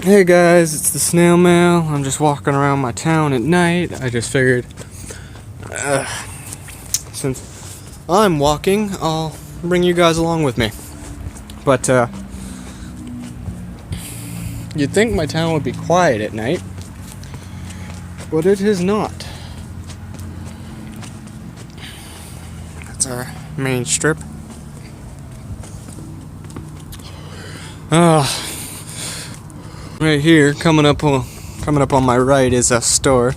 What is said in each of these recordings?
Hey guys, it's the Snail Mail. I'm just walking around my town at night. I just figured, since I'm walking, I'll bring you guys along with me. But, you'd think my town would be quiet at night, but it is not. That's our main strip. Right here, coming up on my right is a store.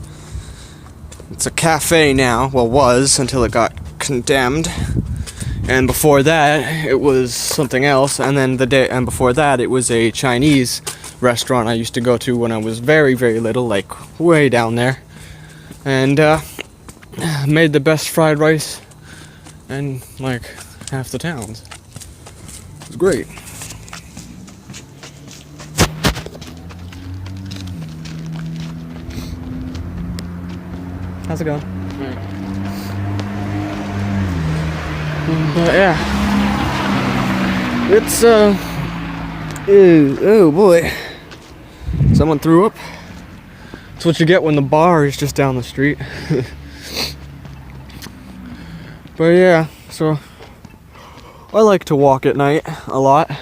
It's a cafe now. Well, was until it got condemned. And before that, it was something else. And then before that, it was a Chinese restaurant I used to go to when I was very, very little, like way down there. And made the best fried rice in like half the towns. It was great. How's it going? Right. But yeah, it's oh boy, someone threw up. That's what you get when the bar is just down the street. But yeah, so I like to walk at night a lot.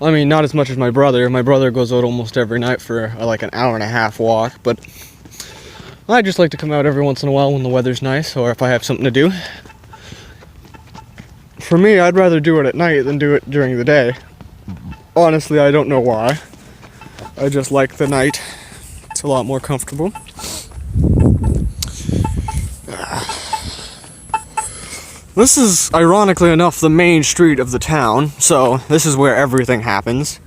I mean, not as much as my brother. My brother goes out almost every night for like an hour and a half walk, but I just like to come out every once in a while when the weather's nice or if I have something to do. For me, I'd rather do it at night than do it during the day. Honestly, I don't know why. I just like the night. It's a lot more comfortable. This is, ironically enough, the main street of the town, so this is where everything happens.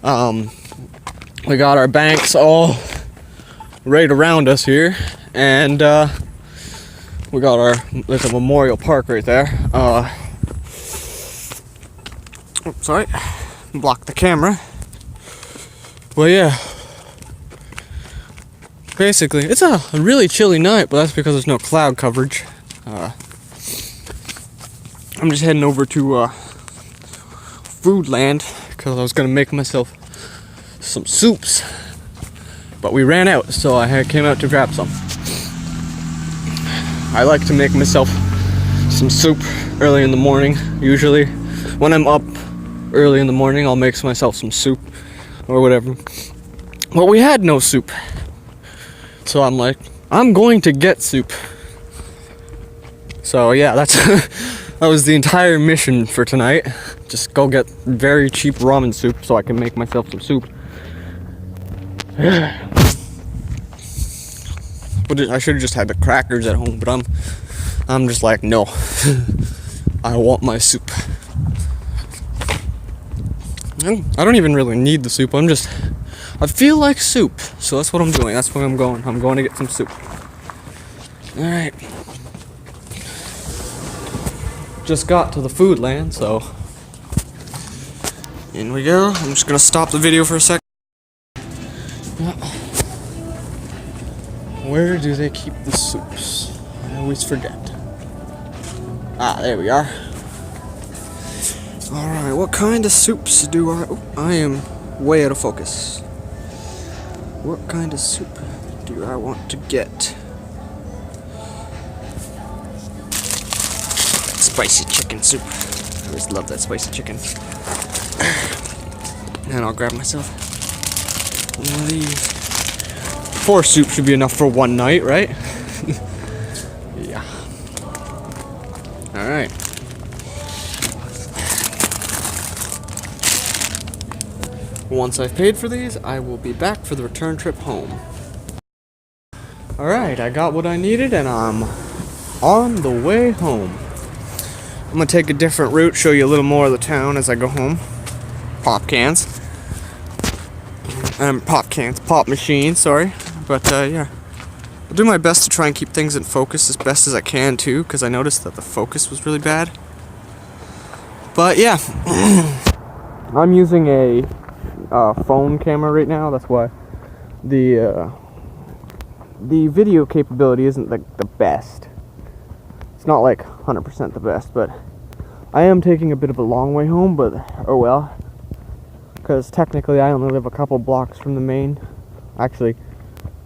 We got our banks all right around us here, and we got there's a memorial park right there. Sorry, block the camera. Well, yeah, basically it's a really chilly night, but that's because there's no cloud coverage. I'm just heading over to Foodland because I was gonna make myself some soups, but we ran out, so I came out to grab some. I like to make myself some soup early in the morning. Usually when I'm up early in the morning, I'll make myself some soup or whatever. Well, we had no soup, so I'm like, I'm going to get soup. So yeah, that was the entire mission for tonight. Just go get very cheap ramen soup so I can make myself some soup. But I should have just had the crackers at home, but I'm just like, no. I want my soup. I don't even really need the soup. I feel like soup, so that's what I'm doing. That's where I'm going. I'm going to get some soup. Alright. Just got to the Foodland, so in we go. I'm just gonna stop the video for a second. Where do they keep the soups? I always forget. Ah, there we are. Alright, what kind of soups do I... Oh, I am way out of focus. What kind of soup do I want to get? Spicy chicken soup. I always love that spicy chicken. And I'll grab myself one of these. 4 soup should be enough for one night, right? Yeah. Alright. Once I've paid for these, I will be back for the return trip home. Alright, I got what I needed and I'm on the way home. I'm gonna take a different route, show you a little more of the town as I go home. Pop cans. Pop machines, sorry. But yeah, I'll do my best to try and keep things in focus as best as I can too, because I noticed that the focus was really bad. But yeah, I'm using a phone camera right now. That's why the video capability isn't like the best. It's not like 100% the best, but I am taking a bit of a long way home. But oh well, because technically I only live a couple blocks from the main. Actually,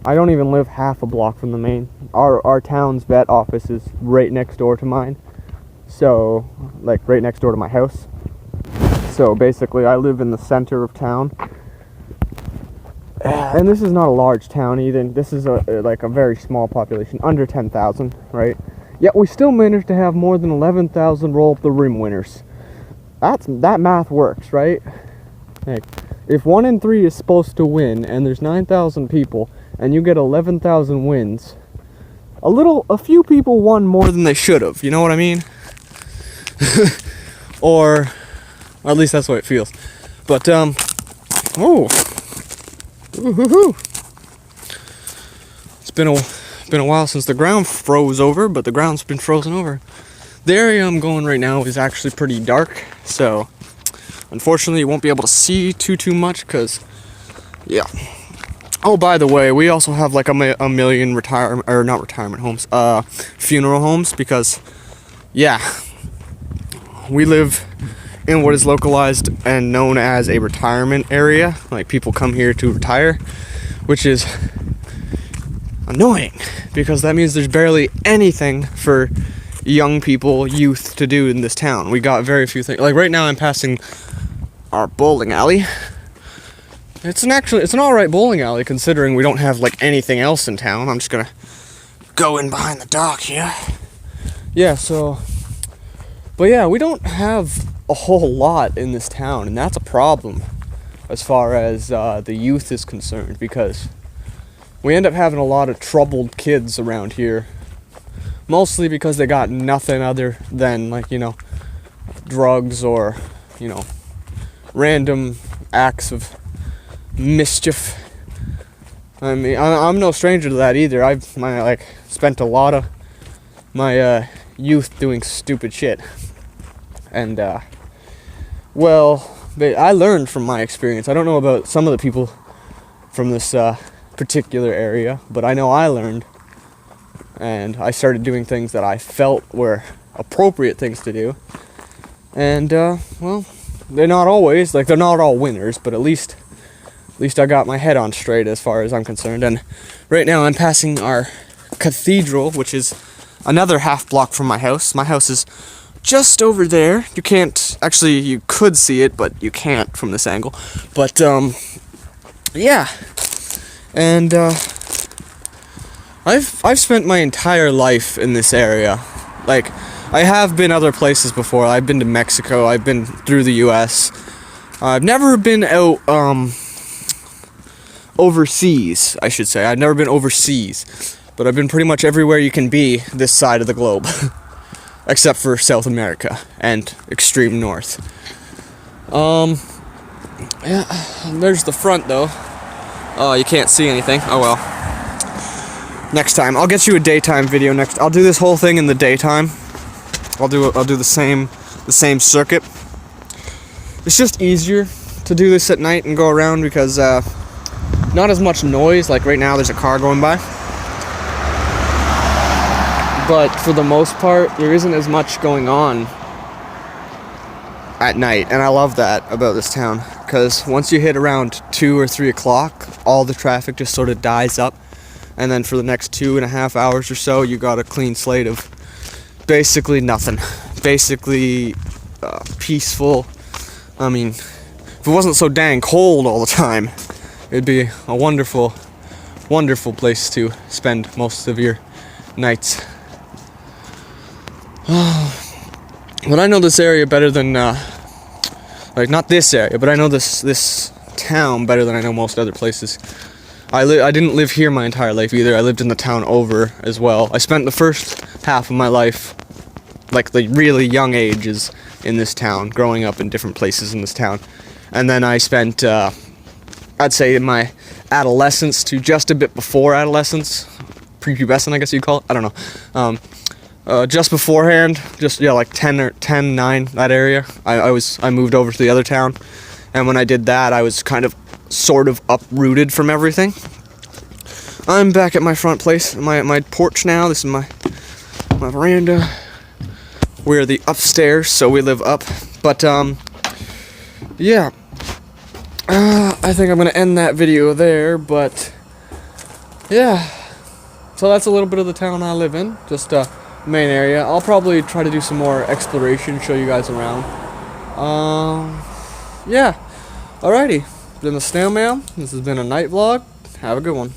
I don't even live half a block from the main. Our town's vet office is right next door to mine. So, like, right next door to my house. So basically I live in the center of town. And this is not a large town either. This is like a very small population, under 10,000, right? Yet we still managed to have more than 11,000 roll up the rim winners. That math works, right? Like, if 1 in 3 is supposed to win, and there's 9,000 people, and you get 11,000 wins, a few people won more than they should have. You know what I mean? Or at least that's the way it feels. But oh. Woo-hoo-hoo. It's been a while since the ground froze over, but the ground's been frozen over. The area I'm going right now is actually pretty dark, so unfortunately you won't be able to see too much, because yeah. Oh, by the way, we also have like a million not retirement homes, funeral homes, because yeah, we live in what is localized and known as a retirement area. Like, people come here to retire, which is annoying, because that means there's barely anything for young people, youth, to do in this town. We got very few things. Like, right now I'm passing our bowling alley. It's an alright bowling alley, considering we don't have like anything else in town. I'm just gonna go in behind the dock here. Yeah, so, but yeah, we don't have a whole lot in this town, and that's a problem as far as the youth is concerned, because we end up having a lot of troubled kids around here, mostly because they got nothing other than, like, you know, drugs or, you know, random acts of mischief. I mean, I'm no stranger to that either. I've spent a lot of my youth doing stupid shit, and well, I learned from my experience. I don't know about some of the people from this particular area, but I know I learned, and I started doing things that I felt were appropriate things to do. And well, they're not always, like, they're not all winners, but at least I got my head on straight as far as I'm concerned. And right now I'm passing our cathedral, which is another half block from my house. My house is just over there. You can't, actually, you could see it, but you can't from this angle. But yeah, and I've spent my entire life in this area. Like, I have been other places before. I've been to Mexico. I've been through the U.S. I've never been out overseas, I should say. I've never been overseas, but I've been pretty much everywhere you can be this side of the globe. Except for South America and extreme north. Yeah, there's the front though. Oh, you can't see anything. Oh well. Next time, I'll get you a daytime video next. I'll do this whole thing in the daytime. I'll do the same circuit. It's just easier to do this at night and go around, because not as much noise. Like right now, there's a car going by. But for the most part, there isn't as much going on at night, and I love that about this town, because once you hit around 2 or 3 o'clock, all the traffic just sort of dies up, and then for the next 2.5 hours or so, you got a clean slate of basically nothing. Basically peaceful. I mean, if it wasn't so dang cold all the time, it'd be a wonderful, wonderful place to spend most of your nights. But I know this area better than, like, not this area, but I know this town better than I know most other places. I didn't live here my entire life either. I lived in the town over as well. I spent the first half of my life, like the really young ages, in this town, growing up in different places in this town. And then I spent, I'd say, in my adolescence to just a bit before adolescence, prepubescent, I guess you'd call it. I don't know. Just beforehand, just, yeah, like 10, 9, that area, I moved over to the other town, and when I did that, I was kind of, sort of uprooted from everything. I'm back at my front place, my porch now. This is my veranda. We're the upstairs, so we live up, but, yeah, I think I'm gonna end that video there, but yeah. So that's a little bit of the town I live in, just a main area. I'll probably try to do some more exploration, show you guys around. Yeah. Alrighty. Been the Snail Mail. This has been a night vlog. Have a good one.